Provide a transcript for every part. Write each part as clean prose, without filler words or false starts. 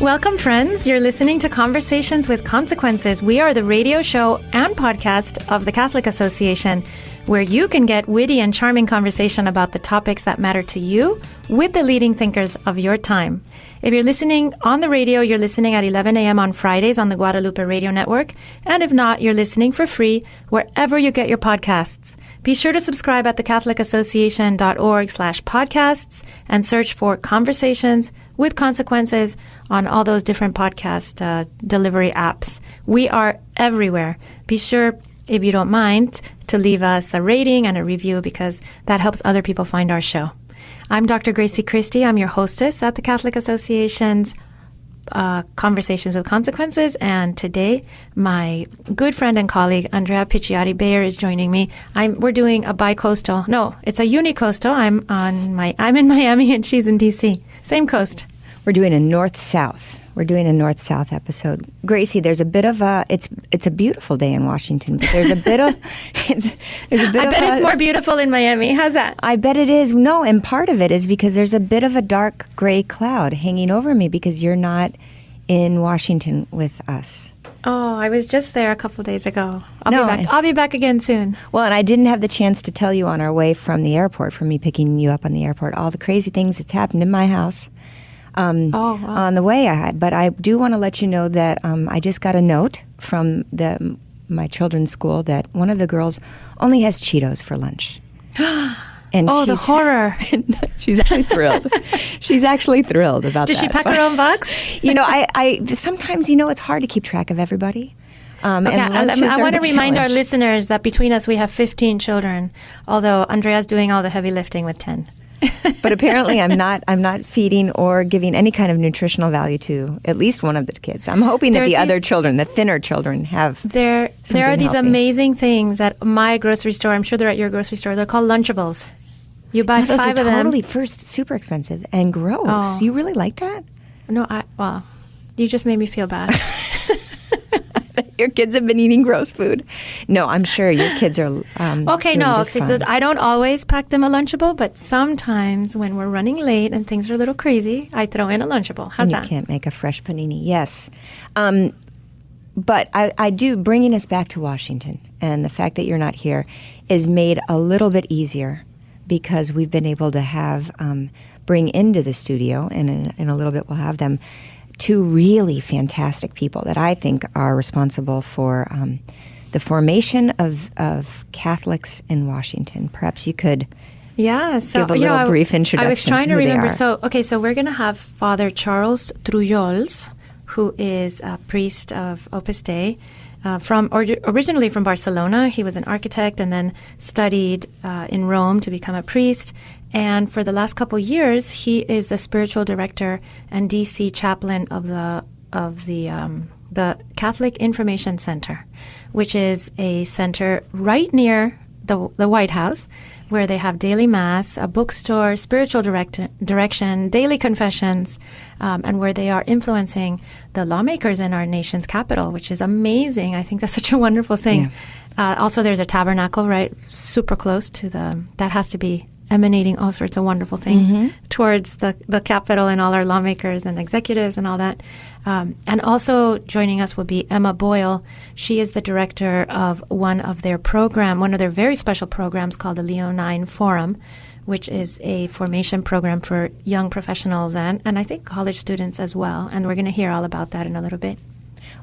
Welcome, friends. You're listening to Conversations with Consequences. We are the radio show and podcast of the Catholic Association, where you can get witty and charming conversation about the topics that matter to you with the leading thinkers of your time. If you're listening on the radio, you're listening at 11 a.m. on Fridays on the Guadalupe Radio Network. And if not, you're listening for free wherever you get your podcasts. Be sure to subscribe at thecatholicassociation.org/podcasts and search for Conversations with Consequences on all those different podcast delivery apps. We are everywhere. Be sure, if you don't mind, to leave us a rating and a review because that helps other people find our show. I'm Dr. Grazie Christie. I'm your hostess at the Catholic Association's Conversations with Consequences. And today, my good friend and colleague, Andrea Picciotti-Bayer, is joining me. We're doing a bi-coastal. No, it's a unicoastal. I'm in Miami and she's in D.C. Same coast. We're doing a north-south. We're doing a north-south episode. Gracie, there's a bit of a, it's a beautiful day in Washington, but there's a bit of, I bet it's more beautiful in Miami. How's that? I bet it is. No, and part of it is because there's a bit of a dark gray cloud hanging over me because you're not in Washington with us. Oh, I was just there a couple of days ago. I'll be back again soon. Well, and I didn't have the chance to tell you on our way from the airport, from me picking you up on the airport, all the crazy things that's happened in my house. On the way, but I do want to let you know that I just got a note from my children's school that one of the girls only has Cheetos for lunch. And the horror! She's actually thrilled. She's actually thrilled about that. Does she pack her own box? I sometimes it's hard to keep track of everybody. I want to remind our listeners that between us we have 15 children, although Andrea's doing all the heavy lifting with 10. But apparently I'm not feeding or giving any kind of nutritional value to at least one of the kids. I'm hoping that other children, the thinner children, have There are these amazing things at my grocery store. I'm sure they're at your grocery store. They're called Lunchables. You buy 5 of them. Those are totally super expensive and gross. Oh. You really like that? No, you just made me feel bad. Your kids have been eating gross food. No, I'm sure your kids are doing just fine. So I don't always pack them a Lunchable, but sometimes when we're running late and things are a little crazy, I throw in a Lunchable. How's that? You can't make a fresh panini, yes. But I do, bringing us back to Washington, and the fact that you're not here is made a little bit easier because we've been able to bring into the studio, and in a little bit we'll have them, 2 really fantastic people that I think are responsible for the formation of Catholics in Washington. Perhaps you could give a little brief introduction. I was trying to who remember. They are. So we're going to have Father Charles Trullols, who is a priest of Opus Dei, originally from Barcelona. He was an architect and then studied in Rome to become a priest. And for the last couple years, he is the spiritual director and D.C. chaplain of the Catholic Information Center, which is a center right near the White House, where they have daily mass, a bookstore, spiritual direction, daily confessions, and where they are influencing the lawmakers in our nation's capital, which is amazing. I think that's such a wonderful thing. Yeah. Also, there's a tabernacle right super close to that has to be emanating all sorts of wonderful things towards the Capitol and all our lawmakers and executives and all that. And also joining us will be Emma Boyle. She is the director of one of their very special programs called the Leonine Forum, which is a formation program for young professionals and I think college students as well. And we're going to hear all about that in a little bit.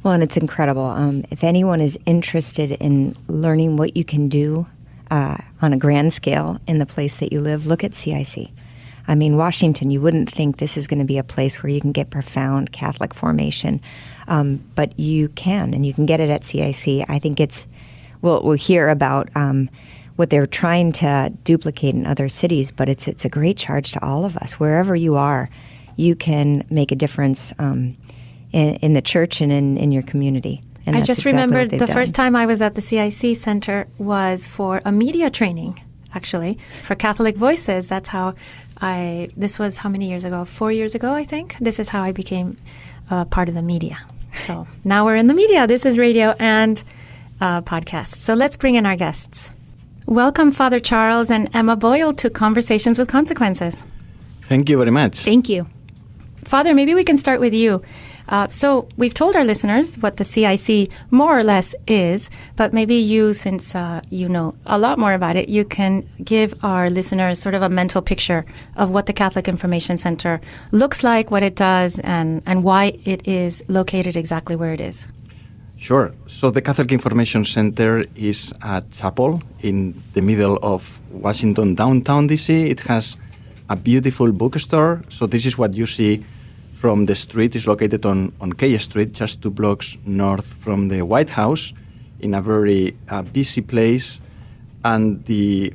Well, and it's incredible. If anyone is interested in learning what you can do on a grand scale in the place that you live, look at CIC. I mean, Washington, you wouldn't think this is going to be a place where you can get profound Catholic formation, but you can, and you can get it at CIC. I think we'll hear about what they're trying to duplicate in other cities, but it's a great charge to all of us. Wherever you are, you can make a difference in the church and in your community. And I just remembered the first time I was at the CIC Center was for a media training, actually, for Catholic Voices. That's how this was how many years ago? 4 years ago, I think. This is how I became part of the media. So now we're in the media. This is radio and podcast. So let's bring in our guests. Welcome, Father Charles and Emma Boyle, to Conversations with Consequences. Thank you very much. Thank you. Father, maybe we can start with you. So we've told our listeners what the CIC more or less is, but maybe you, since you know a lot more about it, you can give our listeners sort of a mental picture of what the Catholic Information Center looks like, what it does, and why it is located exactly where it is. Sure. So the Catholic Information Center is a chapel in the middle of Washington, downtown D.C. It has a beautiful bookstore. So this is what you see from the street. It's located on K Street, just 2 blocks north from the White House, in a very busy place. And the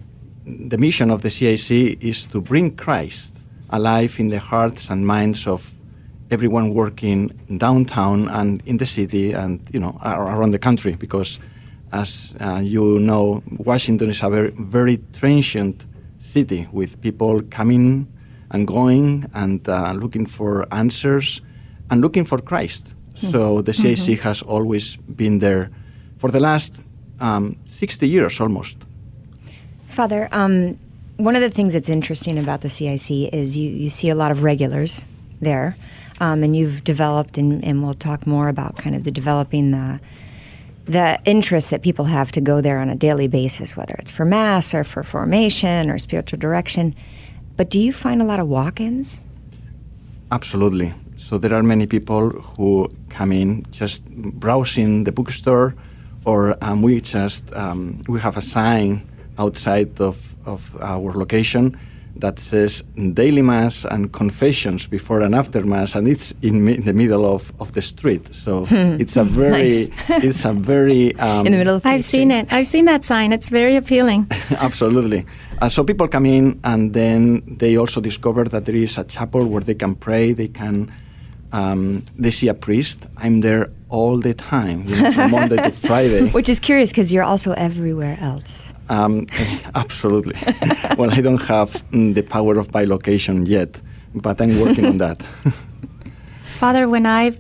mission of the CIC is to bring Christ alive in the hearts and minds of everyone working downtown and in the city and, around the country, because as you know, Washington is a very, very transient city with people coming and going and looking for answers and looking for Christ. Mm-hmm. So the CIC has always been there for the last 60 years almost. Father, one of the things that's interesting about the CIC is you see a lot of regulars there. And you've developed, and we'll talk more about kind of developing the interest that people have to go there on a daily basis, whether it's for Mass or for formation or spiritual direction. But do you find a lot of walk-ins? Absolutely. So there are many people who come in just browsing the bookstore, or we have a sign outside of our location that says daily Mass and confessions before and after Mass, and it's in the middle of the street. So it's a very, it's a very in the middle of the I've street. seen it. I've seen that sign. It's very appealing. Absolutely. So people come in, and then they also discover that there is a chapel where they can pray. They can, they see a priest. I'm there all the time, from Monday to Friday. Which is curious because you're also everywhere else. Absolutely. Well, I don't have the power of bilocation yet, but I'm working on that. Father, when I've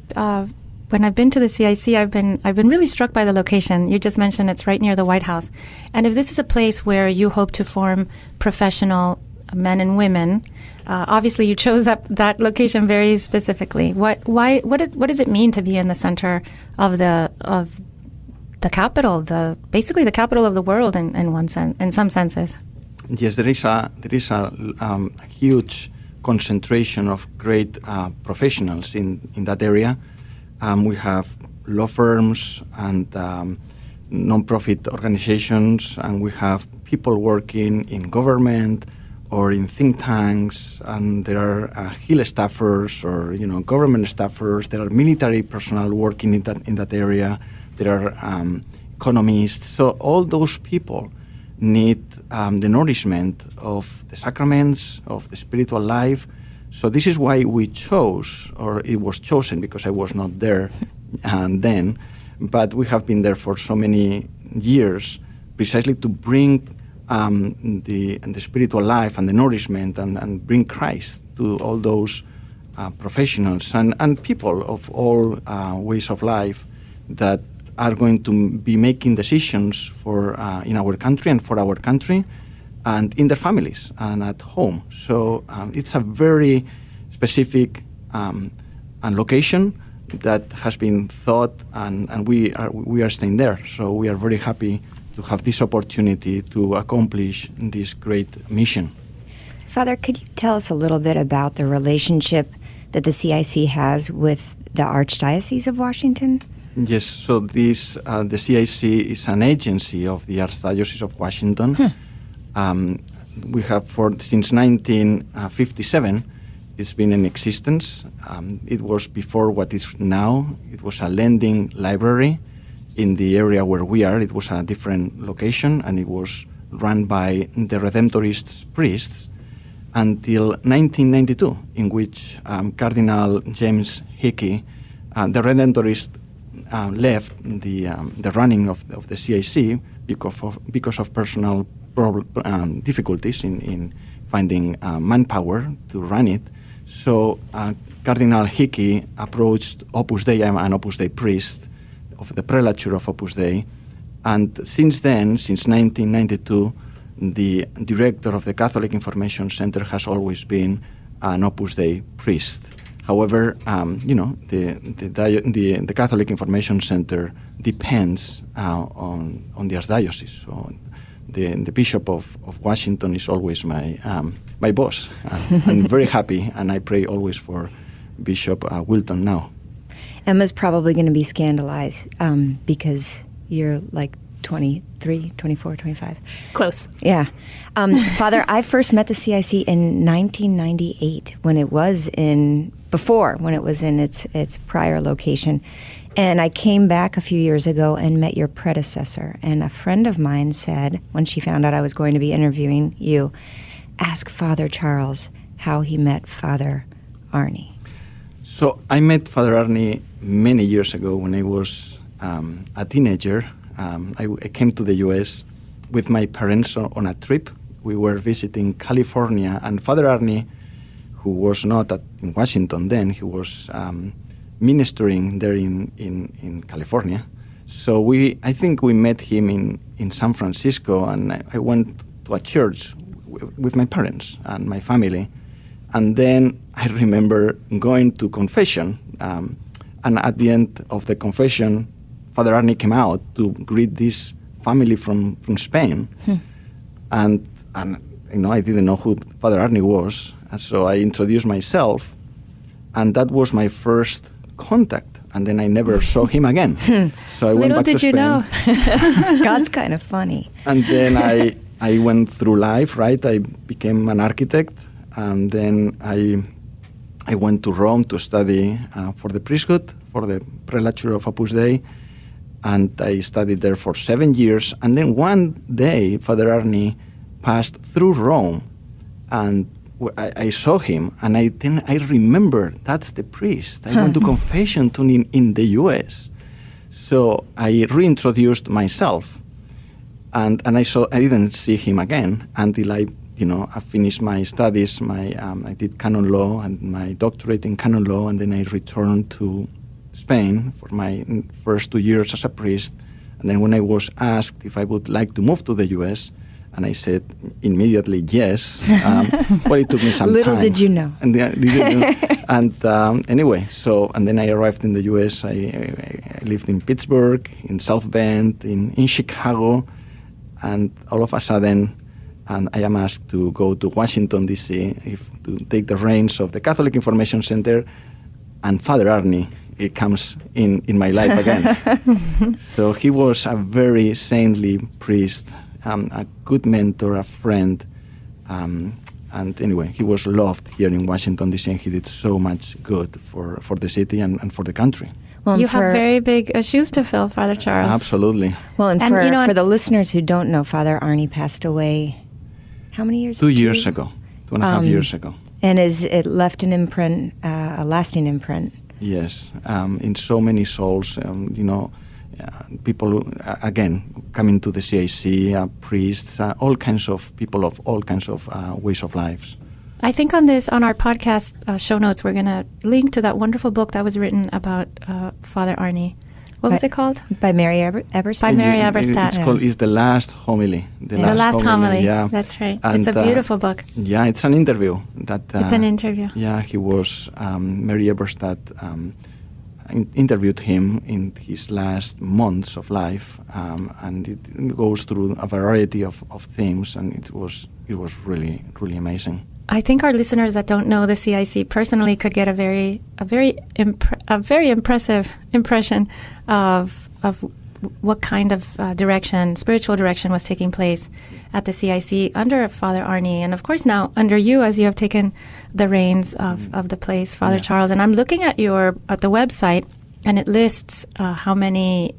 been to the CIC, I've been really struck by the location. You just mentioned it's right near the White House, and if this is a place where you hope to form professional men and women, obviously you chose that location very specifically. What does it mean to be in the center of the capital, basically the capital of the world in one sense, in some senses? Yes, there is a huge concentration of great professionals in that area. We have law firms and non-profit organizations, and we have people working in government or in think tanks, and there are Hill staffers or government staffers. There are military personnel working in that area. There are economists. So all those people need the nourishment of the sacraments, of the spiritual life. So this is why we chose, or it was chosen, because I was not there then, but we have been there for so many years, precisely to bring the spiritual life and the nourishment and bring Christ to all those professionals and people of all ways of life that are going to be making decisions for in our country and for our country and in their families and at home. So it's a very specific location that has been thought, and we are staying there. So we are very happy to have this opportunity to accomplish this great mission. Father, could you tell us a little bit about the relationship that the CIC has with the Archdiocese of Washington? Yes, so this the CIC is an agency of the Archdiocese of Washington. We have since 1957. It's been in existence. It was before what is now. It was a lending library in the area where we are. It was a different location, and it was run by the Redemptorist priests until 1992, in which Cardinal James Hickey, the Redemptorist, left the running of the CIC because of personal difficulties in finding manpower to run it. So Cardinal Hickey approached Opus Dei. I'm an Opus Dei priest of the prelature of Opus Dei, and since then, since 1992, the director of the Catholic Information Center has always been an Opus Dei priest. However, the Catholic Information Center depends on the Archdiocese. So the Bishop of Washington is always my boss. I'm very happy, and I pray always for Bishop Wilton now. Emma's probably going to be scandalized because you're like 23, 24, 25. Close. Yeah. Father, I first met the CIC in 1998 when it was in its prior location. And I came back a few years ago and met your predecessor. And a friend of mine said, when she found out I was going to be interviewing you, ask Father Charles how he met Father Arnie. So I met Father Arnie many years ago when I was a teenager. I came to the U.S. with my parents on a trip. We were visiting California, and Father Arnie, who was not in Washington then, he was ministering there in California. So I think we met him in San Francisco, and I went to a church with my parents and my family. And then I remember going to confession, and at the end of the confession, Father Arnie came out to greet this family from Spain. And I didn't know who Father Arnie was, and so I introduced myself, and that was my first contact. And then I never saw him again. So I went back to Spain. Little did you know. God's kind of funny. And then I went through life, right? I became an architect, and then I went to Rome to study for the priesthood, for the prelature of Opus Dei, and I studied there for 7 years. And then one day, Father Arnie passed through Rome, and I saw him, and I remember that's the priest. I went to confession in the U.S. So I reintroduced myself, and I didn't see him again until I finished my studies. I did canon law and my doctorate in canon law, and then I returned to Spain for my first 2 years as a priest. And then when I was asked if I would like to move to the U.S., and I said immediately yes. Well, it took me some time. Little did you know. And anyway, and then I arrived in the U.S. I lived in Pittsburgh, in South Bend, in Chicago, and all of a sudden, I am asked to go to Washington D.C. To take the reins of the Catholic Information Center, and Father Arnie comes in my life again. So he was a very saintly priest. A good mentor, a friend, and anyway, he was loved here in Washington D.C. and he did so much good for the city and for the country. Well, you have very big shoes to fill, Father Charles. Absolutely. Well, and for the listeners who don't know, Father Arnie passed away how many years ago? 2 years ago, 2.5 years ago. And it left an imprint, a lasting imprint. Yes, in so many souls, people, again, coming to the CIC, priests, all kinds of people of all kinds of ways of lives. I think on our podcast show notes, we're going to link to that wonderful book that was written about Father Arnie. What was it called? By Mary Eberstadt. By Mary Eberstadt. It's the last homily. The last homily. Yeah, that's right. And, it's a beautiful book. Yeah, it's an interview. It's an interview. Yeah, he was, Mary Eberstadt interviewed him in his last months of life, and it goes through a variety of themes, and it was really, really amazing. I think our listeners that don't know the CIC personally could get a very impressive impression of what kind of spiritual direction was taking place at the CIC under Father Arnie, and of course now under you as you have taken the reins of the place, Father Charles. And I'm looking at the website, and it lists how many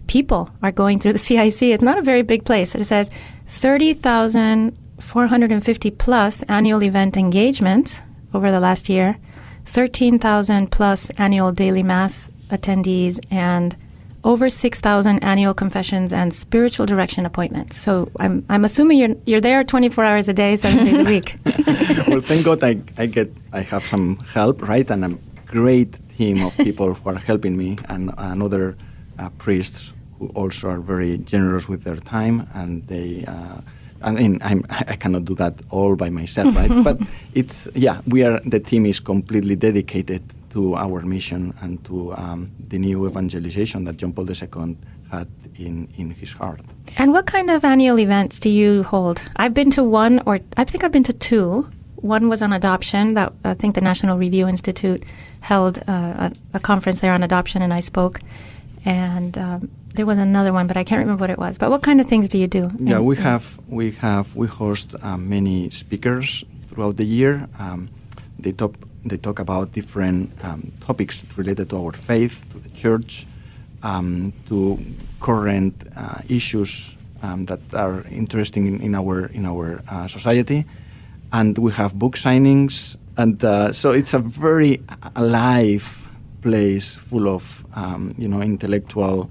people are going through the CIC. It's not a very big place. It says 30,450 plus annual event engagements over the last year, 13,000 plus annual daily mass attendees, and over 6,000 annual confessions and spiritual direction appointments. So I'm assuming you're there 24 hours a day, 7 days a week. Well, thank God I have some help, right, and a great team of people who are helping me, and other priests who also are very generous with their time, and they I mean, I cannot do that all by myself, right? But the team is completely dedicated to our mission and to the new evangelization that John Paul II had in his heart. And what kind of annual events do you hold? I've been to one, or I think I've been to two. One was on adoption. That I think the National Review Institute held a conference there on adoption, and I spoke. And there was another one, but I can't remember what it was. But what kind of things do you do? Yeah, we host many speakers throughout the year. They talk about different topics related to our faith, to the church, to current issues that are interesting in our society, and we have book signings, and so it's a very alive place full of intellectual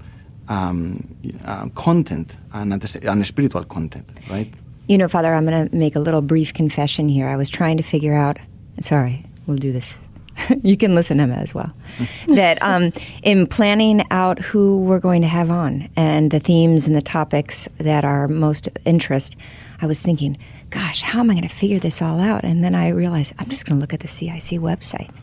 content and spiritual content, right? Father, I'm going to make a little brief confession here. I was trying to figure out. Sorry, we'll do this. You can listen to Emma as well. That in planning out who we're going to have on and the themes and the topics that are most of interest, I was thinking, gosh, how am I going to figure this all out? And then I realized I'm just going to look at the CIC website.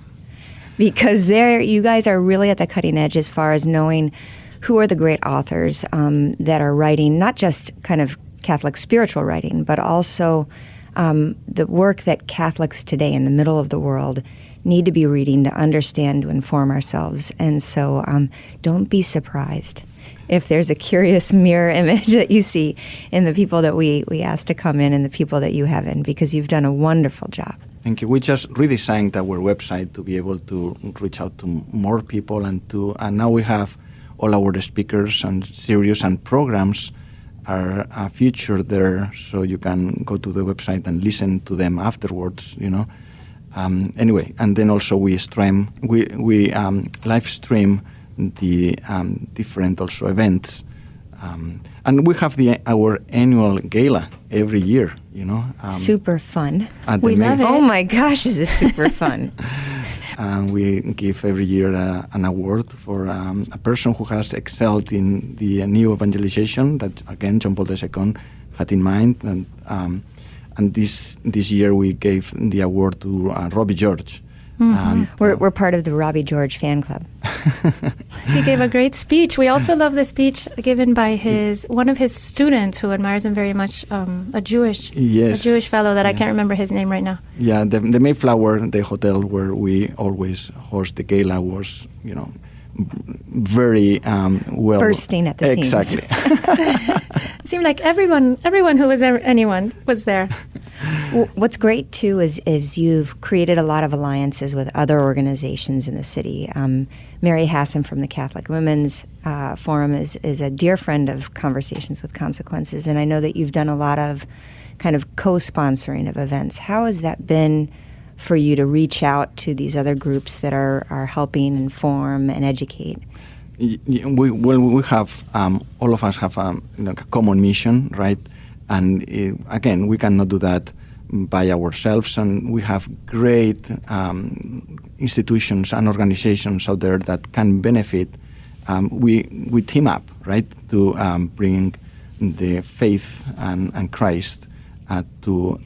Because there, you guys are really at the cutting edge as far as knowing who are the great authors that are writing, not just kind of Catholic spiritual writing, but also the work that Catholics today in the middle of the world need to be reading to understand, to inform ourselves. And so don't be surprised if there's a curious mirror image that you see in the people that we asked to come in and the people that you have in, because you've done a wonderful job. Thank you. We just redesigned our website to be able to reach out to more people, and now we have all our speakers and series and programs are featured there, so you can go to the website and listen to them afterwards. Anyway, and then also we live stream the different also events, and we have our annual gala every year. Super fun. We love it. Oh my gosh, is it super fun? And we give every year an award for a person who has excelled in the new evangelization that, again, John Paul II had in mind. And this year we gave the award to Robbie George. Mm-hmm. We're part of the Robbie George fan club. He gave a great speech. We also love the speech given by one of his students who admires him very much, a Jewish fellow that I can't remember his name right now. Yeah, the Mayflower, the hotel where we always host the gala, was very well bursting at the seams. Exactly. It seemed like everyone who was anyone was there. What's great too is you've created a lot of alliances with other organizations in the city. Mary Hassan from the Catholic Women's Forum is a dear friend of Conversations with Consequences, and I know that you've done a lot of kind of co-sponsoring of events. How has that been for you to reach out to these other groups that are helping inform and educate? We have all of us have a common mission, right? And again, we cannot do that by ourselves, and we have great institutions and organizations out there that can benefit. We team up, right, to bring the faith and Christ to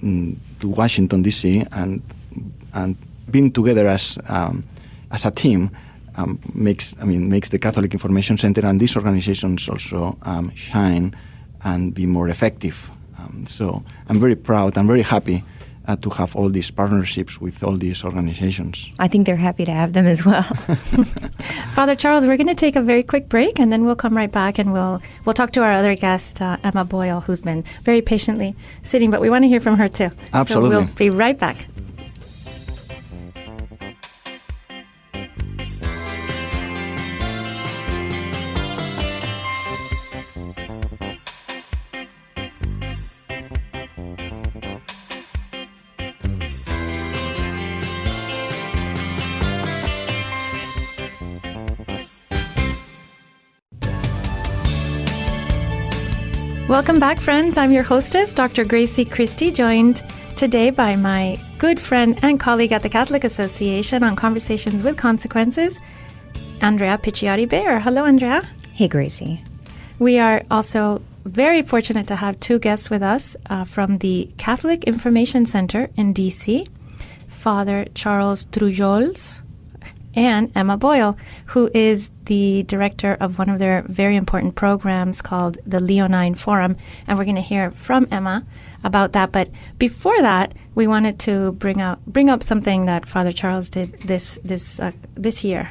Washington D.C. and being together as a team makes the Catholic Information Center and these organizations also shine and be more effective. So I'm very proud. I'm very happy to have all these partnerships with all these organizations. I think they're happy to have them as well. Father Charles, we're going to take a very quick break, and then we'll come right back and we'll talk to our other guest, Emma Boyle, who's been very patiently sitting, but we want to hear from her too. Absolutely. So we'll be right back. Welcome back, friends. I'm your hostess, Dr. Grazie Christie, joined today by my good friend and colleague at the Catholic Association on Conversations with Consequences, Andrea Picciotti-Bayer. Hello, Andrea. Hey, Gracie. We are also very fortunate to have two guests with us from the Catholic Information Center in D.C., Father Charles Trullols and Emma Boyle, who is the director of one of their very important programs called the Leonine Forum. And we're going to hear from Emma about that. But before that, we wanted to bring up something that Father Charles did this year.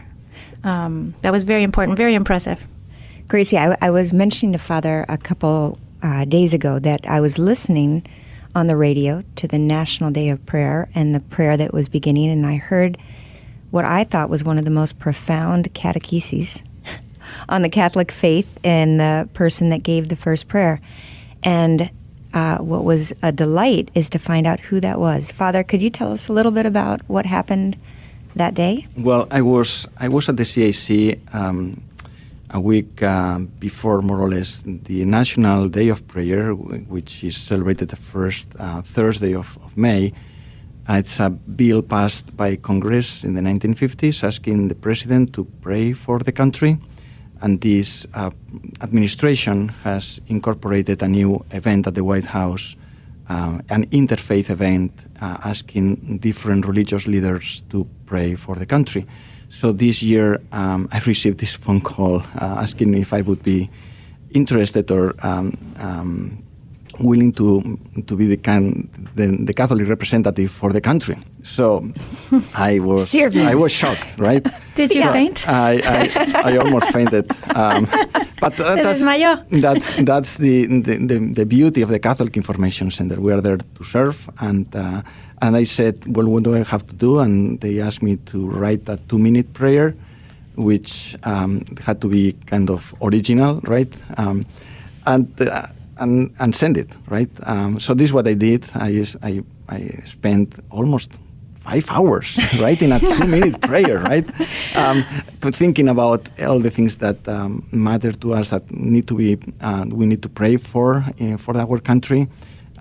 That was very important, very impressive. Gracie, I was mentioning to Father a couple days ago that I was listening on the radio to the National Day of Prayer and the prayer that was beginning, and I heard what I thought was one of the most profound catecheses on the Catholic faith in the person that gave the first prayer. And what was a delight is to find out who that was. Father, could you tell us a little bit about what happened that day? Well, I was at the CIC a week before, more or less, the National Day of Prayer, which is celebrated the first Thursday of May. It's a bill passed by Congress in the 1950s asking the president to pray for the country. And this administration has incorporated a new event at the White House, an interfaith event asking different religious leaders to pray for the country. So this year I received this phone call asking me if I would be interested or willing to be the Catholic representative for the country. So I was shocked, right? Did you faint? I almost fainted. But that's the beauty of the Catholic Information Center. We are there to serve, and I said, well, what do I have to do? And they asked me to write a 2-minute prayer, which had to be kind of original, right? And send it, right? So this is what I did. I spent almost 5 hours writing a 2-minute prayer, right? Thinking about all the things that matter to us that need to be, we need to pray for our country.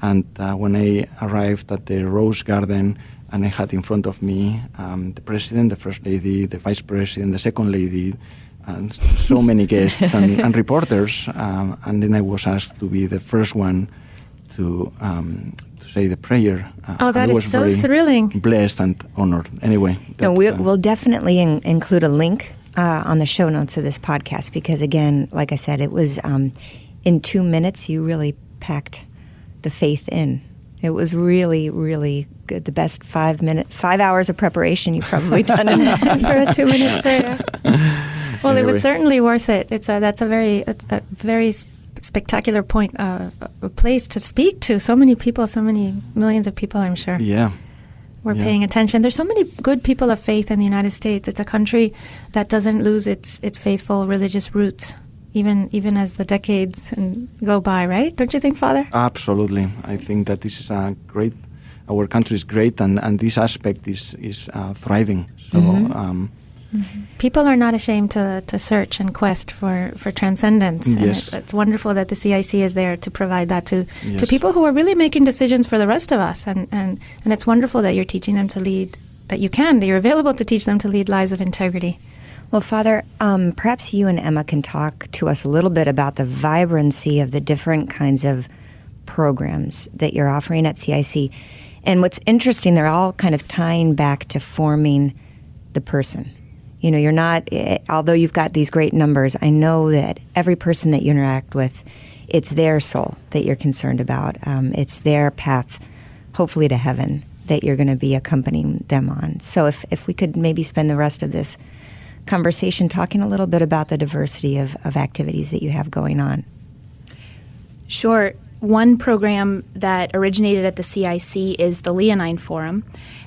And when I arrived at the Rose Garden, and I had in front of me the president, the first lady, the vice president, the second lady, and so many guests and reporters, and then I was asked to be the first one to say the prayer. That is so thrilling. Blessed and honored. Anyway. We'll definitely include a link on the show notes of this podcast because, again, like I said, it was in 2 minutes you really packed the faith in. It was really, really good. The best 5 hours of preparation you've probably done for a 2-minute prayer. Well, anyway. It was certainly worth it. That's a very spectacular point, a place to speak to so many people, so many millions of people, I'm sure. Yeah. We're paying attention. There's so many good people of faith in the United States. It's a country that doesn't lose its faithful religious roots, even as the decades go by, right? Don't you think, Father? Absolutely. I think that this is our country is great, and this aspect is thriving. So. Mm-hmm. People are not ashamed to search and quest for transcendence. Yes. And it's wonderful that the CIC is there to provide that to people who are really making decisions for the rest of us. And it's wonderful that you're teaching them to lead, that you're available to teach them to lead lives of integrity. Well, Father, perhaps you and Emma can talk to us a little bit about the vibrancy of the different kinds of programs that you're offering at CIC. And what's interesting, they're all kind of tying back to forming the person. You know, you're not, although you've got these great numbers, I know that every person that you interact with, it's their soul that you're concerned about. It's their path, hopefully to heaven, that you're going to be accompanying them on. So if we could maybe spend the rest of this conversation talking a little bit about the diversity of activities that you have going on. Sure. One program that originated at the CIC is the Leonine Forum.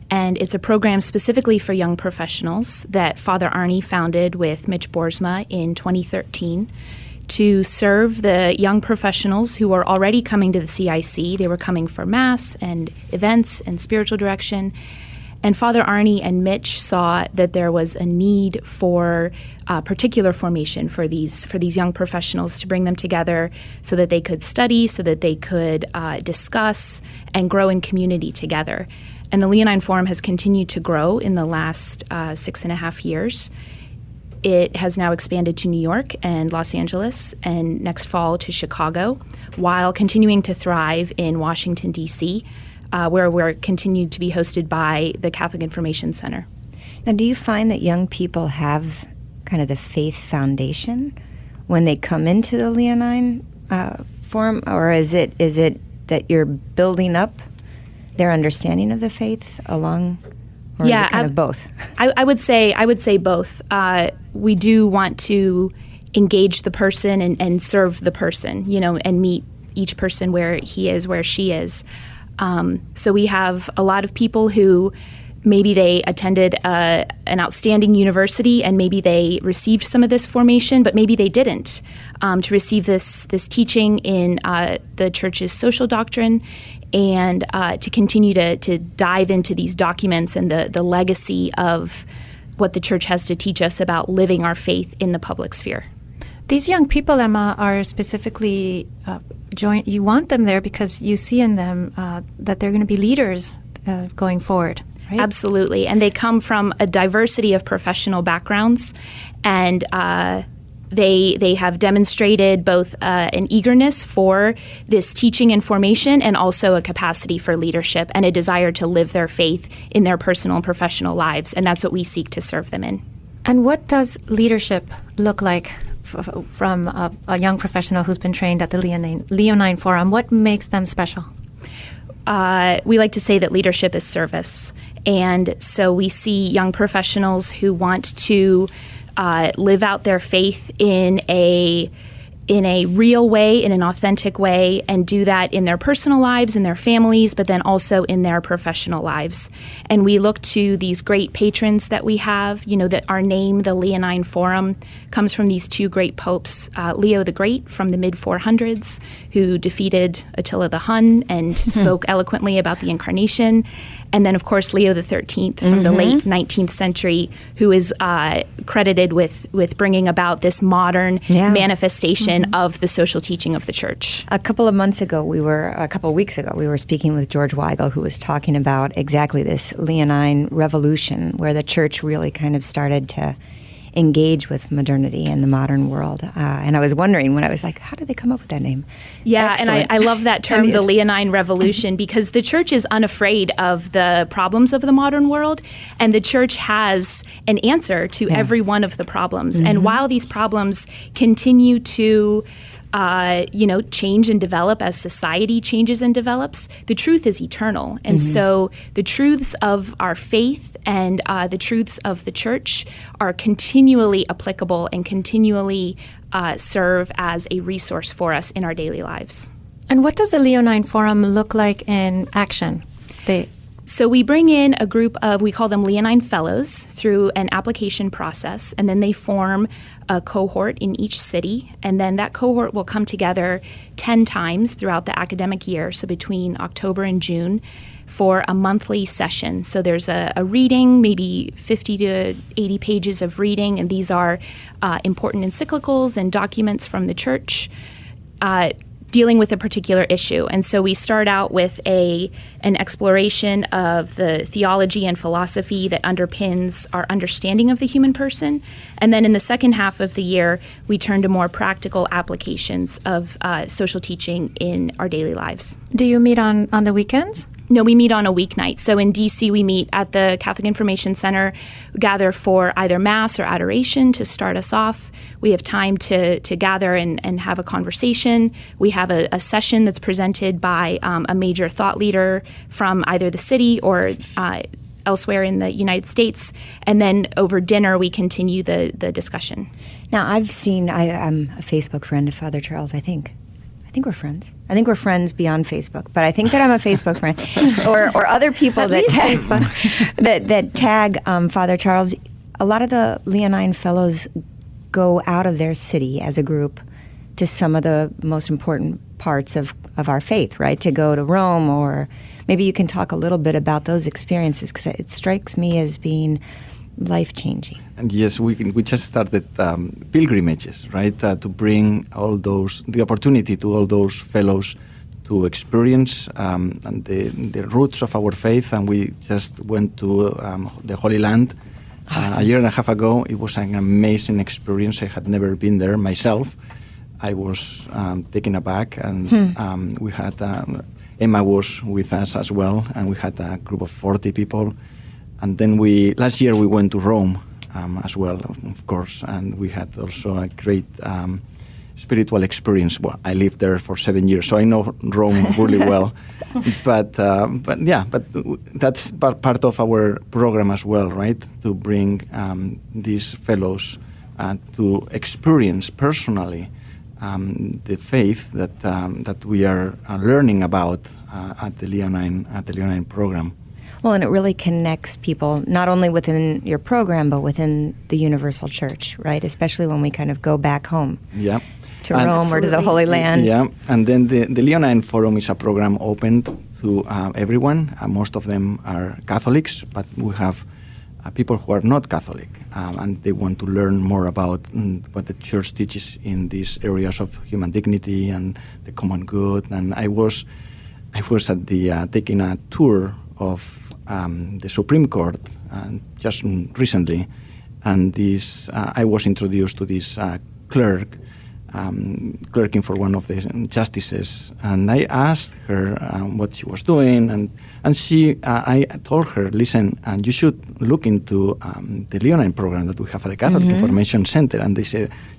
And it's a program specifically for young professionals that Father Arnie founded with Mitch Boersma in 2013 to serve the young professionals who were already coming to the CIC. They were coming for Mass and events and spiritual direction. And Father Arnie and Mitch saw that there was a need for particular formation for these young professionals to bring them together so that they could study, so that they could discuss and grow in community together. And the Leonine Forum has continued to grow in the last 6.5 years. it has now expanded to New York and Los Angeles, and next fall to Chicago, while continuing to thrive in Washington, D.C., where we're continued to be hosted by the Catholic Information Center. Now, do you find that young people have kind of the faith foundation when they come into the Leonine Forum, or is it that you're building up their understanding of the faith along, or is it kind of both? I would say both. We do want to engage the person and serve the person, and meet each person where he is, where she is. So we have a lot of people who maybe they attended an outstanding university and maybe they received some of this formation, but maybe they didn't. To receive this teaching in the church's social doctrine and to continue to dive into these documents and the legacy of what the church has to teach us about living our faith in the public sphere. These young people, Emma, are specifically you want them there because you see in them that they're going to be leaders going forward, right? Absolutely. And they come from a diversity of professional backgrounds, and they have demonstrated both an eagerness for this teaching and formation, and also a capacity for leadership and a desire to live their faith in their personal and professional lives. And that's what we seek to serve them in. And what does leadership look like from a young professional who's been trained at the Leonine Forum? What makes them special? We like to say that leadership is service. And so we see young professionals who want to live out their faith in a real way, in an authentic way, and do that in their personal lives, in their families, but then also in their professional lives. And we look to these great patrons that we have, that our name, the Leonine Forum, comes from these two great popes, Leo the Great from the mid-400s, who defeated Attila the Hun and spoke eloquently about the Incarnation. And then, of course, Leo the 13th from the late 19th century, who is credited with bringing about this modern manifestation of the social teaching of the church. A couple of weeks ago, we were speaking with George Weigel, who was talking about exactly this Leonine revolution, where the church really kind of started to engage with modernity and the modern world. And I was wondering, when I was like, how did they come up with that name? Yeah, Excellent. And I love that term, the Leonine Revolution, because the church is unafraid of the problems of the modern world, and the church has an answer to every one of the problems. And while these problems continue to change and develop as society changes and develops, the truth is eternal. And so the truths of our faith and the truths of the church are continually applicable and continually serve as a resource for us in our daily lives. And what does the Leonine Forum look like in action? So we bring in a group of, we call them Leonine Fellows, through an application process, and then they form a cohort in each city, and then that cohort will come together 10 times throughout the academic year, so between October and June, for a monthly session. So there's a reading, maybe 50 to 80 pages of reading, and these are important encyclicals and documents from the church, dealing with a particular issue. And so we start out with an exploration of the theology and philosophy that underpins our understanding of the human person. And then in the second half of the year, we turn to more practical applications of social teaching in our daily lives. Do you meet on the weekends? No, we meet on a weeknight. So in D.C., we meet at the Catholic Information Center, gather for either Mass or adoration to start us off. We have time to gather and have a conversation. We have a session that's presented by a major thought leader from either the city or elsewhere in the United States. And then over dinner, we continue the discussion. Now, I'm a Facebook friend of Father Charles, I think we're friends. I think we're friends beyond Facebook, but I think that I'm a Facebook friend, or other people that tag Father Charles. A lot of the Leonine Fellows go out of their city as a group to some of the most important parts of our faith, right? To go to Rome, or maybe you can talk a little bit about those experiences, because it strikes me as being life-changing. And yes, we just started pilgrimages, right? To bring the opportunity to all those fellows to experience and the roots of our faith. And we just went to the Holy Land Awesome. A year and a half ago. It was an amazing experience. I had never been there myself. I was taken aback, and we had Emma was with us as well, and we had a group of 40 people. And then last year we went to Rome as well, of course, and we had also a great spiritual experience. Well, I lived there for 7 years, so I know Rome really well. But that's part of our program as well, right? To bring these fellows to experience personally the faith that we are learning about at the Leonine program. Well, and it really connects people not only within your program but within the Universal Church, right? Especially when we kind of go back home. Yeah. To Rome or to the Holy Land. Yeah, and then the Leonine Forum is a program open to everyone. Most of them are Catholics, but we have people who are not Catholic, and they want to learn more about what the Church teaches in these areas of human dignity and the common good. And I was at the taking a tour of the Supreme Court just recently, and I was introduced to this clerking for one of the justices, and I asked her what she was doing, and I told her, listen, and you should look into the Leonine program that we have at the Catholic Information Center. And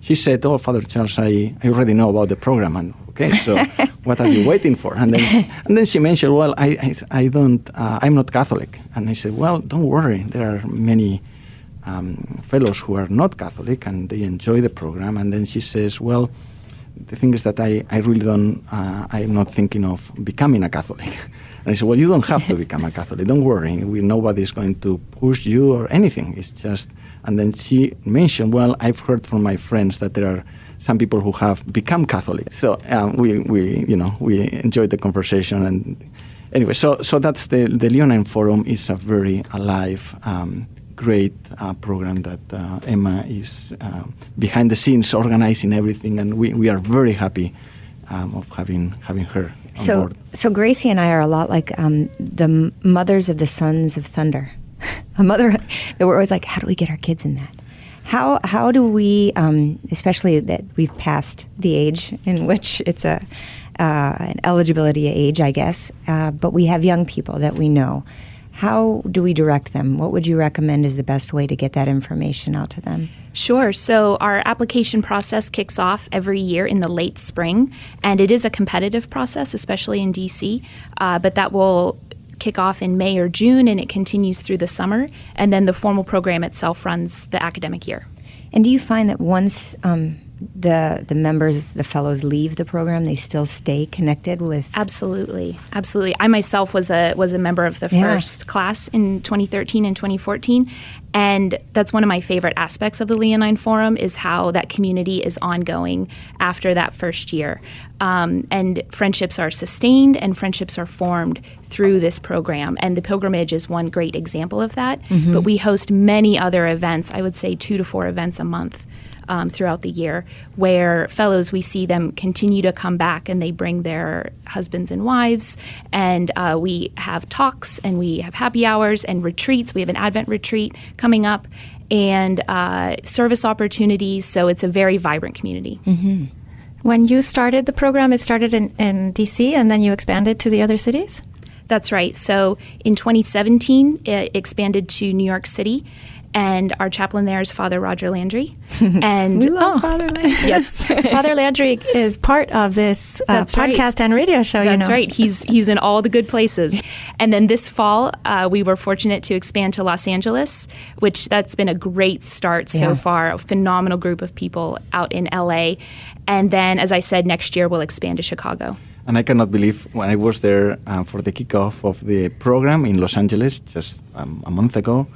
she said, oh, Father Charles, I already know about the program. And okay, so what are you waiting for? And then she mentioned, well, I'm not Catholic. And I said, well, don't worry, there are many fellows who are not Catholic, and they enjoy the program. And then she says, well, the thing is that I really don't, I'm not thinking of becoming a Catholic. And I said, well, you don't have to become a Catholic. Don't worry. Nobody's going to push you or anything. It's just, and then she mentioned, well, I've heard from my friends that there are some people who have become Catholic. So we enjoyed the conversation. And anyway, so that's the Leonine Forum is a very alive, great program that Emma is behind the scenes organizing everything, and we are very happy of having her on board. So Gracie and I are a lot like the mothers of the Sons of Thunder. A mother that we're always like, how do we get our kids in that? How do we, especially that we've passed the age in which it's an eligibility age, I guess, but we have young people that we know. How do we direct them? What would you recommend is the best way to get that information out to them? Sure. So our application process kicks off every year in the late spring, and it is a competitive process, especially in D.C., but that will kick off in May or June, and it continues through the summer, and then the formal program itself runs the academic year. And do you find that once the members, the fellows leave the program, they still stay connected with? Absolutely. I myself was a member of the first class in 2013 and 2014, and that's one of my favorite aspects of the Leonine Forum is how that community is ongoing after that first year. And friendships are sustained and friendships are formed through this program. And the pilgrimage is one great example of that. Mm-hmm. But we host many other events, I would say 2 to 4 events a month. Throughout the year, where fellows, we see them continue to come back and they bring their husbands and wives, and we have talks and we have happy hours and retreats. We have an Advent retreat coming up and service opportunities, so it's a very vibrant community. Mm-hmm. When you started the program, it started in D.C. and then you expanded to the other cities? That's right. So in 2017, it expanded to New York City. And our chaplain there is Father Roger Landry. And we love Father Landry. Yes. Father Landry is part of this podcast and radio show, That's right. He's in all the good places. And then this fall, we were fortunate to expand to Los Angeles, that's been a great start so far. A phenomenal group of people out in L.A. And then, as I said, next year we'll expand to Chicago. And I cannot believe when I was there for the kickoff of the program in Los Angeles just a month ago,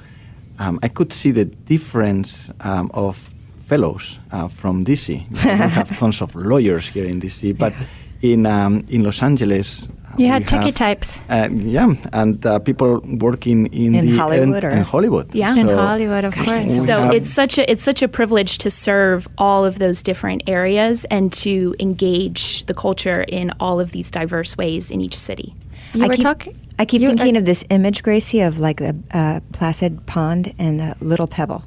I could see the difference of fellows from D.C. We have tons of lawyers here in D.C., but in Los Angeles... You had techie types. And people working in Hollywood. In Hollywood. Yeah, in Hollywood, of course. So it's such a privilege to serve all of those different areas and to engage the culture in all of these diverse ways in each city. I I keep thinking of this image, Gracie, of like a placid pond and a little pebble.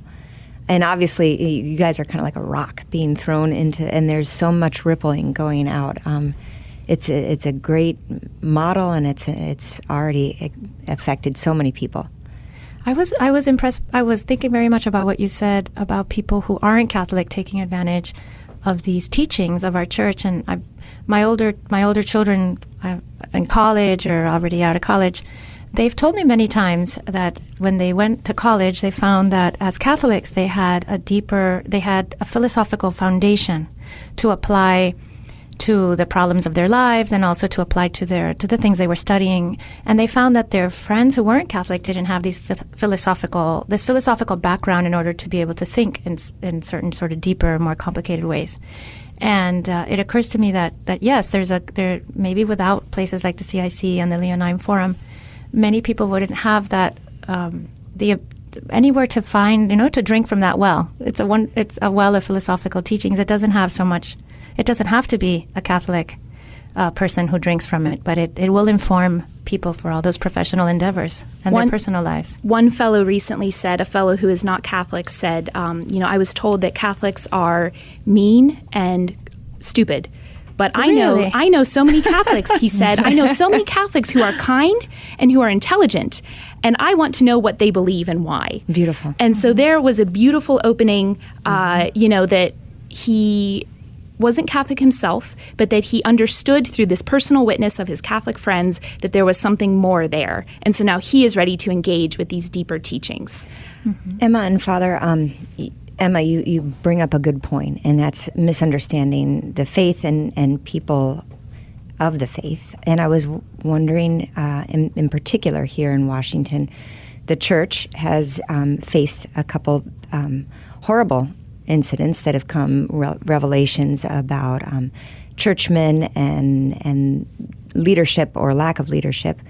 And obviously, you guys are kind of like a rock being thrown into, and there's so much rippling going out. It's a great model, and it's already affected so many people. I was impressed. I was thinking very much about what you said about people who aren't Catholic taking advantage of these teachings of our church. And my older children in college or already out of college, they've told me many times that when they went to college, they found that as Catholics, they had a philosophical foundation to apply to the problems of their lives and also to apply to the things they were studying. And they found that their friends who weren't Catholic didn't have this philosophical background in order to be able to think in certain sort of deeper, more complicated ways. And it occurs to me that yes, there maybe without places like the CIC and the Leonine Forum, many people wouldn't have that anywhere to find, to drink from that well. It's a well of philosophical teachings. It doesn't have so much. It doesn't have to be a Catholic person who drinks from it, but it will inform people for all those professional endeavors and their personal lives. One fellow recently said, a fellow who is not Catholic said, I was told that Catholics are mean and stupid. But really? I know so many Catholics, he said. I know so many Catholics who are kind and who are intelligent, and I want to know what they believe and why. Beautiful. And so there was a beautiful opening, that he wasn't Catholic himself, but that he understood through this personal witness of his Catholic friends that there was something more there. And so now he is ready to engage with these deeper teachings. Mm-hmm. Emma and Father, Emma, you bring up a good point, and that's misunderstanding the faith and people of the faith. And I was wondering, in particular here in Washington, the church has faced a couple horrible incidents that have come, revelations about churchmen and leadership or lack of leadership.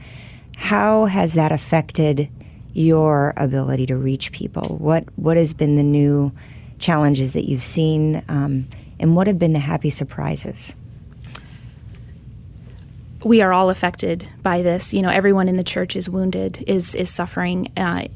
How has that affected your ability to reach people? What has been the new challenges that you've seen, and what have been the happy surprises? We are all affected by this. Everyone in the church is wounded, is suffering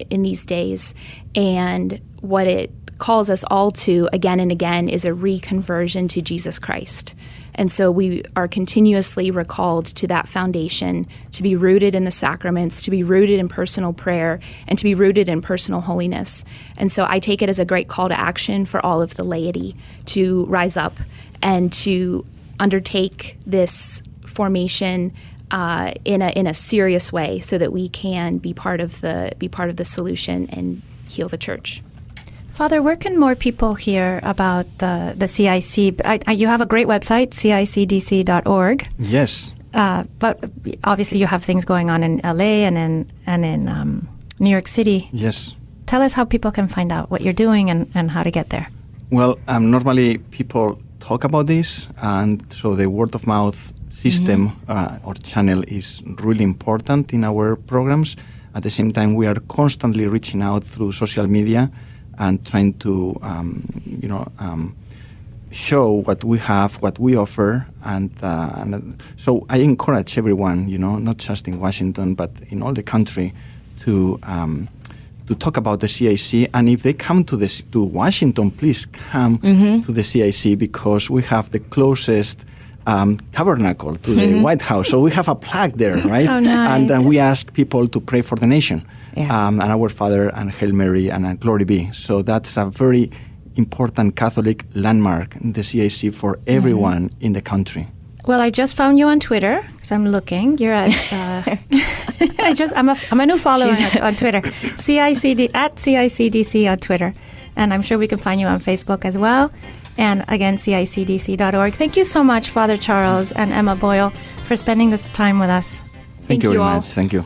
in these days. And what it calls us all to again and again is a reconversion to Jesus Christ. And so we are continuously recalled to that foundation, to be rooted in the sacraments, to be rooted in personal prayer, and to be rooted in personal holiness. And so I take it as a great call to action for all of the laity to rise up and to undertake this formation in a serious way, so that we can be part of the solution and heal the church. Father, where can more people hear about the CIC? You have a great website, cicdc.org. Yes. But obviously you have things going on in LA and in New York City. Yes. Tell us how people can find out what you're doing and how to get there. Well, normally people talk about this, and so the word of mouth system or channel is really important in our programs. At the same time, we are constantly reaching out through social media and trying to, show what we have, what we offer, and so I encourage everyone, not just in Washington but in all the country, to talk about the CIC. And if they come to Washington, please come to the CIC, because we have the closest tabernacle to the White House. So we have a plaque there, right? Oh, nice. And we ask people to pray for the nation. Yeah. And Our Father and Hail Mary and Glory Be. So that's a very important Catholic landmark, the CIC, for everyone in the country. Well, I just found you on Twitter because I'm looking. You're at. I'm a new follower on Twitter. CICD at CICDC on Twitter, and I'm sure we can find you on Facebook as well. And again, CICDC.org. Thank you so much, Father Charles and Emma Boyle, for spending this time with us. Thank you very all. much. Thank you.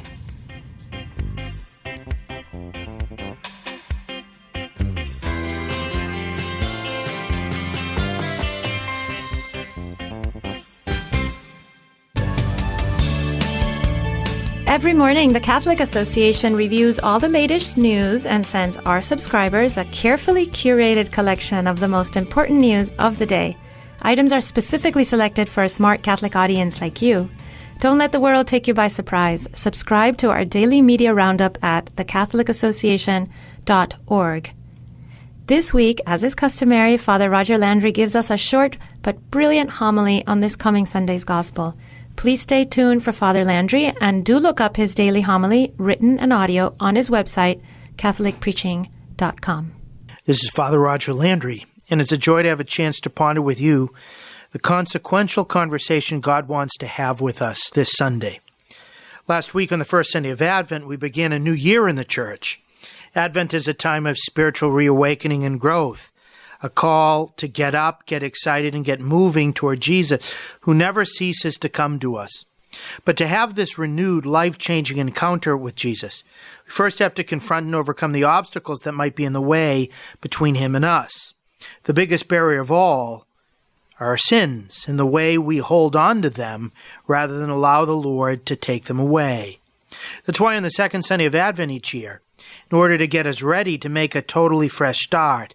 Every morning, the Catholic Association reviews all the latest news and sends our subscribers a carefully curated collection of the most important news of the day. Items are specifically selected for a smart Catholic audience like you. Don't let the world take you by surprise. Subscribe to our daily media roundup at thecatholicassociation.org. This week, as is customary, Father Roger Landry gives us a short but brilliant homily on this coming Sunday's Gospel. Please stay tuned for Father Landry and do look up his daily homily, written and audio, on his website, catholicpreaching.com. This is Father Roger Landry, and it's a joy to have a chance to ponder with you the consequential conversation God wants to have with us this Sunday. Last week on the first Sunday of Advent, we began a new year in the Church. Advent is a time of spiritual reawakening and growth, a call to get up, get excited, and get moving toward Jesus, who never ceases to come to us. But to have this renewed, life-changing encounter with Jesus, we first have to confront and overcome the obstacles that might be in the way between him and us. The biggest barrier of all are our sins and the way we hold on to them rather than allow the Lord to take them away. That's why on the second Sunday of Advent each year, in order to get us ready to make a totally fresh start,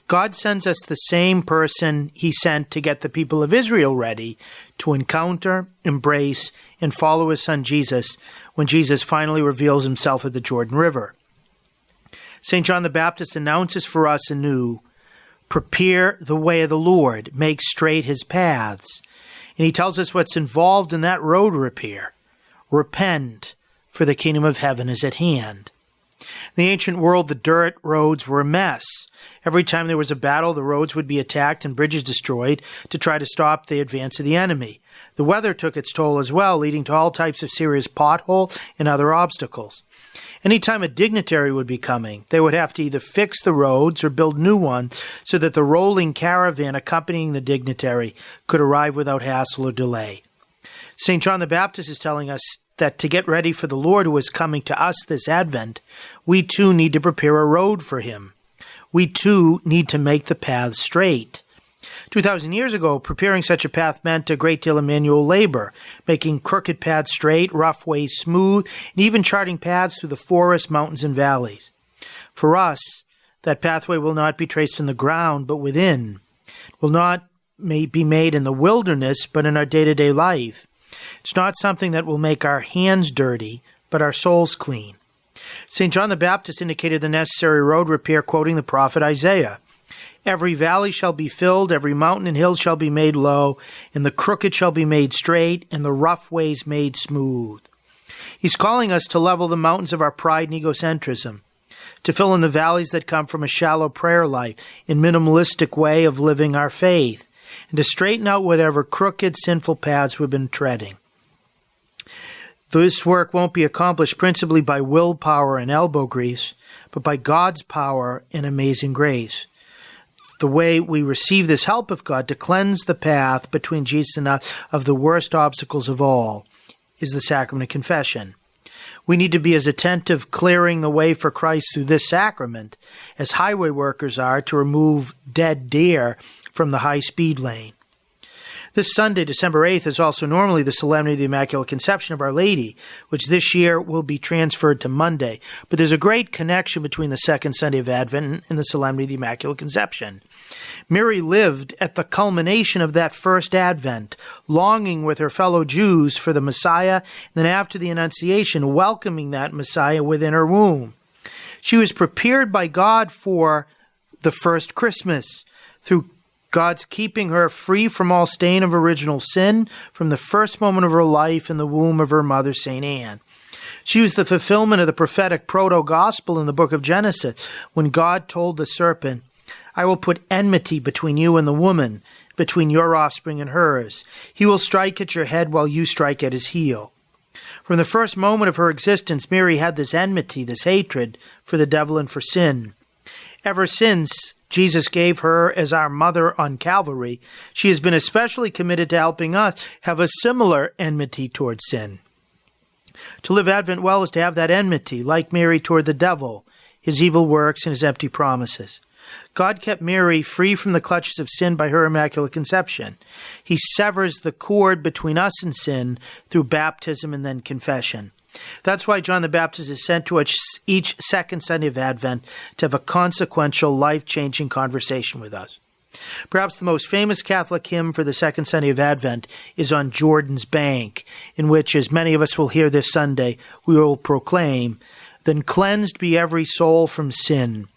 God sends us the same person he sent to get the people of Israel ready to encounter, embrace, and follow his son Jesus when Jesus finally reveals himself at the Jordan River. St. John the Baptist announces for us anew, "Prepare the way of the Lord, make straight his paths." And he tells us what's involved in that road repair. Repent, for the kingdom of heaven is at hand. In the ancient world, the dirt roads were a mess. Every time there was a battle, the roads would be attacked and bridges destroyed to try to stop the advance of the enemy. The weather took its toll as well, leading to all types of serious pothole and other obstacles. Anytime a dignitary would be coming, they would have to either fix the roads or build new ones so that the rolling caravan accompanying the dignitary could arrive without hassle or delay. St. John the Baptist is telling us that to get ready for the Lord who is coming to us this Advent, we too need to prepare a road for him. We too need to make the path straight. 2,000 years ago, preparing such a path meant a great deal of manual labor, making crooked paths straight, rough ways smooth, and even charting paths through the forests, mountains, and valleys. For us, that pathway will not be traced in the ground, but within. It will not be made in the wilderness, but in our day-to-day life. It's not something that will make our hands dirty, but our souls clean. St. John the Baptist indicated the necessary road repair, quoting the prophet Isaiah. "Every valley shall be filled, every mountain and hill shall be made low, and the crooked shall be made straight, and the rough ways made smooth." He's calling us to level the mountains of our pride and egocentrism, to fill in the valleys that come from a shallow prayer life and minimalistic way of living our faith, and to straighten out whatever crooked, sinful paths we've been treading. This work won't be accomplished principally by willpower and elbow grease, but by God's power and amazing grace. The way we receive this help of God to cleanse the path between Jesus and us of the worst obstacles of all is the Sacrament of Confession. We need to be as attentive clearing the way for Christ through this sacrament as highway workers are to remove dead deer from the high-speed lane. This Sunday, December 8th, is also normally the Solemnity of the Immaculate Conception of Our Lady, which this year will be transferred to Monday. But there's a great connection between the second Sunday of Advent and the Solemnity of the Immaculate Conception. Mary lived at the culmination of that first Advent, longing with her fellow Jews for the Messiah, and then after the Annunciation, welcoming that Messiah within her womb. She was prepared by God for the first Christmas, through God's keeping her free from all stain of original sin from the first moment of her life in the womb of her mother, St. Anne. She was the fulfillment of the prophetic proto-gospel in the book of Genesis, when God told the serpent, "I will put enmity between you and the woman, between your offspring and hers. He will strike at your head while you strike at his heel." From the first moment of her existence, Mary had this enmity, this hatred for the devil and for sin. Ever since Jesus gave her as our mother on Calvary, she has been especially committed to helping us have a similar enmity toward sin. To live Advent well is to have that enmity, like Mary, toward the devil, his evil works, and his empty promises. God kept Mary free from the clutches of sin by her Immaculate Conception. He severs the cord between us and sin through baptism and then confession. That's why John the Baptist is sent to us each second Sunday of Advent to have a consequential, life-changing conversation with us. Perhaps the most famous Catholic hymn for the second Sunday of Advent is On Jordan's Bank, in which, as many of us will hear this Sunday, we will proclaim, "Then cleansed be every soul from sin.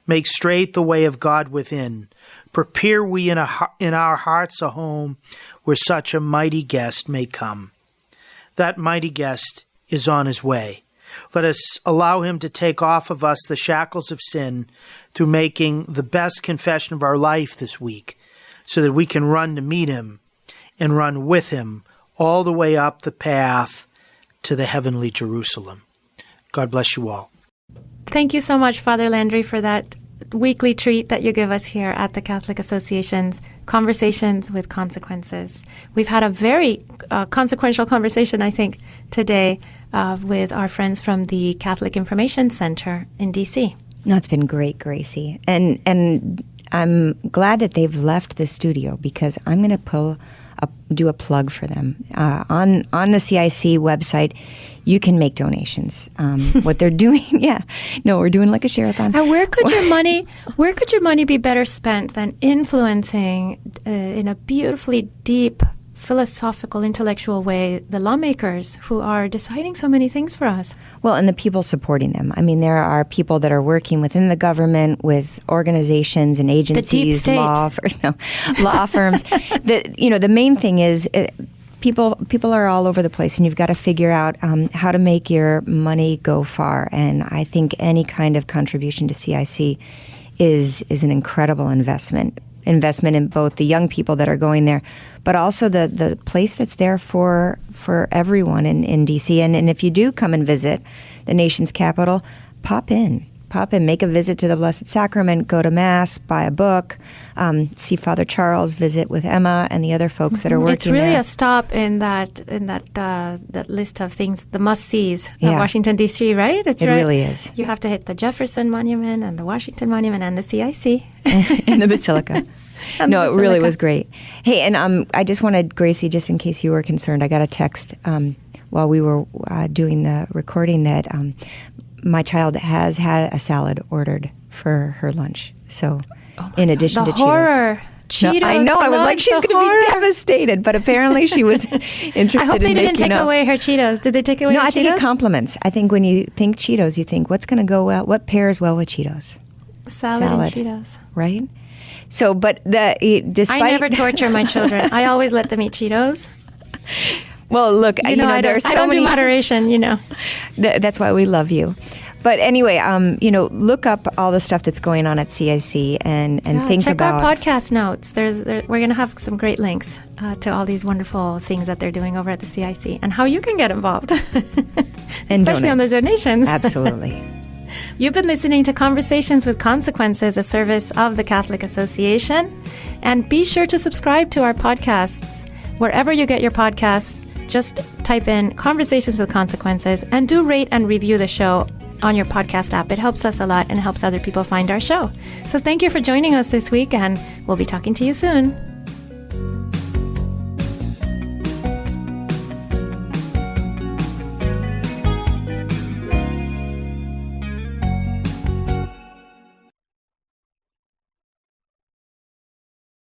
Make straight the way of God within. Prepare we in our hearts a home where such a mighty guest may come." That mighty guest is on his way. Let us allow him to take off of us the shackles of sin through making the best confession of our life this week, so that we can run to meet him and run with him all the way up the path to the heavenly Jerusalem. God bless you all. Thank you so much, Father Landry, for that weekly treat that you give us here at the Catholic Association's Conversations with Consequences. We've had a very consequential conversation, I think, today with our friends from the Catholic Information Center in D.C. No, it's been great, Gracie. And I'm glad that they've left the studio, because I'm going to do a plug for them. On the CIC website, you can make donations. What they're doing, we're doing like a share-a-thon. And where could your money be better spent than influencing in a beautifully deep, philosophical, intellectual way the lawmakers who are deciding so many things for us? Well, and the people supporting them. I mean, there are people that are working within the government with organizations and agencies, the deep state. law firms. The main thing is people are all over the place, and you've got to figure out how to make your money go far. And I think any kind of contribution to CIC is an incredible investment in both the young people that are going there, but also the place that's there for everyone in D.C. And if you do come and visit the nation's capital, pop in, make a visit to the Blessed Sacrament, go to Mass, buy a book, see Father Charles, visit with Emma and the other folks that are working It's really there. a stop in that list of things, the must-sees of Washington, D.C., right? It really is. You have to hit the Jefferson Monument and the Washington Monument and the CIC. And the Basilica. No, it really was great. Hey, and I just wanted, Gracie, just in case you were concerned, I got a text while we were doing the recording that my child has had a salad ordered for her lunch. So, in addition to horror. Cheetos. No, I know. I was like, she's going to be devastated. But apparently, she was interested. I hope they didn't take away her Cheetos. Did they take away her Cheetos? No, I think it complements. I think when you think Cheetos, you think, what's going to go well? What pairs well with Cheetos? Salad and Cheetos. Right? So, but despite... I never torture my children. I always let them eat Cheetos. Well, look, I don't do moderation, That's why we love you. But anyway, look up all the stuff that's going on at CIC and think check about... our podcast notes. We're going to have some great links to all these wonderful things that they're doing over at the CIC and how you can get involved, especially on the donations. Absolutely. You've been listening to Conversations with Consequences, a service of the Catholic Association. And be sure to subscribe to our podcasts. Wherever you get your podcasts, just type in Conversations with Consequences and do rate and review the show on your podcast app. It helps us a lot and helps other people find our show. So thank you for joining us this week, and we'll be talking to you soon.